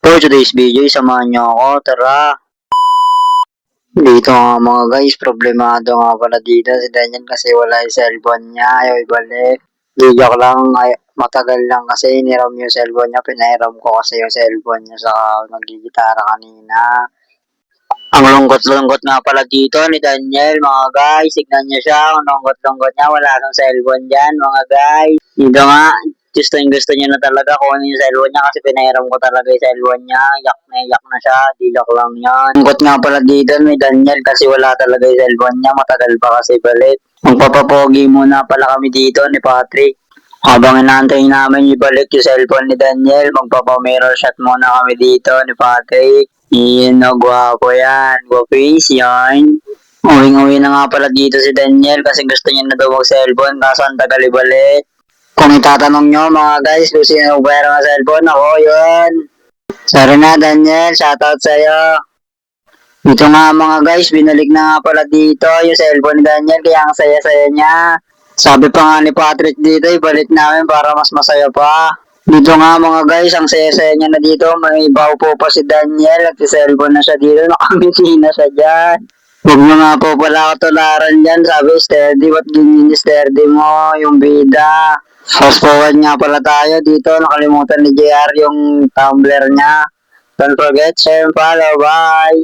For today's video, samahan niyo ako. Tara! Dito nga mga guys, problemado nga pala dito si Daniel kasi wala yung cellphone niya. Ayaw ibalik. Di joke lang, matagal lang kasi iniram yung cellphone niya. Pinairam ko kasi yung cellphone niya sa nagigitara kanina. Ang lungkot-lungkot nga pala dito ni Daniel, mga guys. Tignan niyo siya, ang lungkot-lungkot niya. Wala nang cellphone dyan, mga guys. Dito nga, gusto niya na talaga kung ano yung cellphone niya kasi pinairam ko talaga yung cellphone niya. Yak na siya, di joke lang yan. Lungkot nga pala dito ni Daniel kasi wala talaga yung cellphone niya. Matagal pa kasi balik. Magpapapogi muna pala kami dito ni Patrick. Habang inaantay namin ibalik yung cellphone ni Daniel, magpapa-mirror shot muna kami dito ni Patrick. Iyan o, gwapo yan. Gwapis yan. Uwing-uwi na nga pala dito si Daniel kasi gusto niya na daw mag-cellphone kaso ang tagal ibalik. Kung itatanong nyo mga guys kung sino nagbayar ng cellphone, ako yun. Sorry na Daniel, shoutout sa'yo. Dito nga mga guys, binalik na nga pala dito yung cellphone ni Daniel kaya ang saya-saya niya. Sabi pa nga ni Patrick dito, ibalik namin para mas masaya pa. Dito nga mga guys, ang saya-saya niya na dito. May baw po pa si Daniel at si cellphone na siya dito. Nakamiti na siya dyan. Huwag mo nga po pala ako tularan dyan. Sabi, steady, ba't ganyan ni steady mo? Yung bida. Fast forward nga pala tayo dito. Nakalimutan ni JR yung tumbler niya. Don't forget, share and follow. Bye!